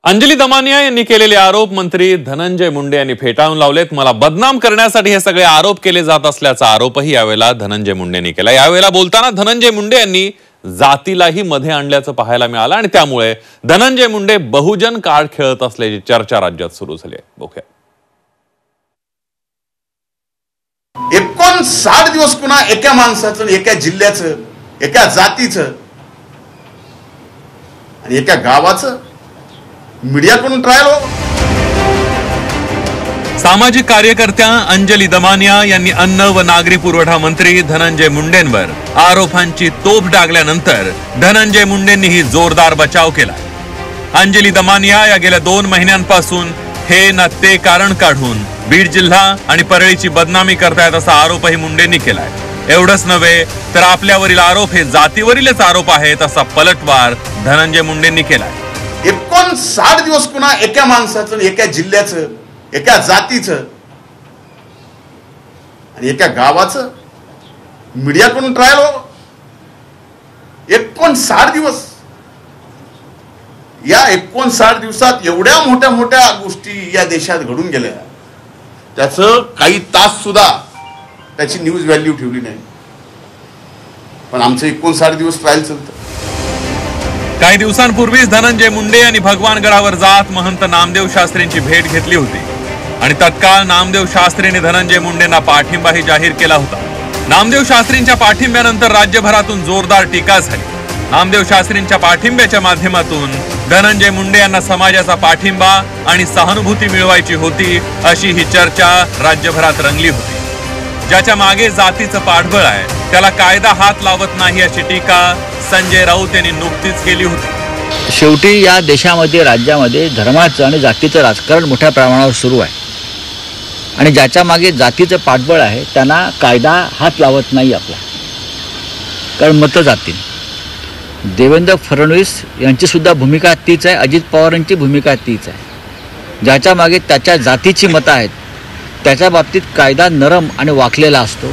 अंजली दमानिया यांनी केलेले आरोप मंत्री धनंजय मुंडे यांनी फेटाळून लावलेत। मला बदनाम करण्यासाठी हे सगळे आरोप केले जात असल्याचा आरोपही यावेळेला धनंजय मुंडेंनी केला। यावेळेला बोलताना धनंजय मुंडे यांनी जातीलाही मध्ये आणल्याचं पाहायला मिळालं आणि त्यामुळे धनंजय मुंडे बहुजन कार्ड खेळत असल्याची चर्चा राज्यात सुरू झाली आहे। बघूया। 59 दिवस पुन्हा एका माणसाचं, एका जिल्ह्याचं, एका जातीचं आणि एका गावाचं मीडियाकडून ट्रायल हो। सामाजिक कार्यकर्त्या अंजली दमानिया यांनी अन्न व नागरी पुरवठा मंत्री धनंजय मुंडेंवर आरोपांची तोफ डागल्यानंतर धनंजय मुंडेंनीही जोरदार बचाव केला। अंजली दमानिया या गेल्या 2 महिन्यांपासून हे ना ते कारण काढून बीड जिल्हा आणि परळीची बदनामी करतायत असा आरोपही मुंडेंनी केलाय। एवढंच नव्हे तर आपल्यावरील आरोप हे जातीवरीलच आरोप आहेत असा पलटवार धनंजय मुंडेंनी केलाय। 59 दिवस पुन्हा एका माणसाचं, एका जिल्ह्याचं, एका जातीचं आणि एका गावाचं मीडियाकडून ट्रायल हो। 59 दिवस, या 59 दिवसात एवढ्या मोठ्या मोठ्या गोष्टी या देशात घडून गेल्या, त्याचं काही तास सुद्धा त्याची न्यूज व्हॅल्यू ठेवली नाही। पण आमचं 59 दिवस ट्रायल चालतं। काही दिवसांपूर्वीच धनंजय मुंडे यांनी भगवानगडावर जात महंत नामदेव शास्त्रींची भेट घेतली होती आणि तत्काळ नामदेव शास्त्रींनी धनंजय मुंडेंना पाठिंबाही जाहीर केला होता। नामदेव शास्त्रींच्या पाठिंब्यानंतर राज्यभरातून जोरदार टीका झाली। नामदेव शास्त्रींच्या पाठिंब्याच्या माध्यमातून धनंजय मुंडे यांना समाजाचा पाठिंबा आणि सहानुभूती मिळवायची होती अशी ही चर्चा राज्यभरात रंगली होती। ज्याच्या मागे जातीचं पाठबळ आहे त्याला कायदा हात लावत नाही अशी टीका संजय राऊत यांनी नुकतीच केली होती। शेवटी या देशामध्ये, राज्यामध्ये धर्माचं आणि जातीचं राजकारण मोठ्या प्रमाणावर सुरू आहे आणि ज्याच्या मागे जातीचं पाठबळ आहे त्यांना कायदा हात लावत नाही आपला, कारण मतं जातील। देवेंद्र फडणवीस यांची सुद्धा भूमिका तीच आहे, अजित पवारांची भूमिका तीच आहे। ज्याच्या मागे त्याच्या जातीची मतं आहेत त्याच्या बाबतीत कायदा नरम आणि वाकलेला असतो।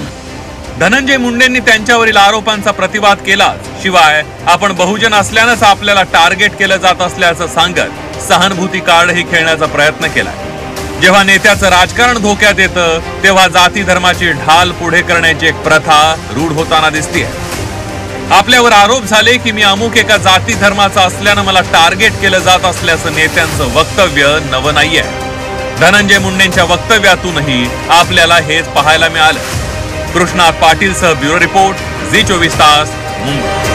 धनंजय मुंडेंनी त्यांच्यावरील आरोपांचा प्रतिवाद केला। शिवाय आपण बहुजन असल्यानंच आपल्याला टार्गेट केलं जात असल्याचं सांगत सहानुभूती कार्डही खेळण्याचा प्रयत्न केलाय। जेव्हा नेत्याचं राजकारण धोक्यात येतं तेव्हा जाती धर्माची ढाल पुढे करण्याची एक प्रथा रूढ होताना दिसतेय। आपल्यावर आरोप झाले की मी अमुक एका जाती धर्माचा असल्यानं मला टार्गेट केलं जात असल्याचं नेत्यांचं वक्तव्य नवं नाहीये। धनंजय मुंडेंच्या वक्तव्यातूनही आपल्याला हेच पाहायला मिळालं। कृष्णात पाटील सह ब्युरो रिपोर्ट, झी 24 तास, मुंबई।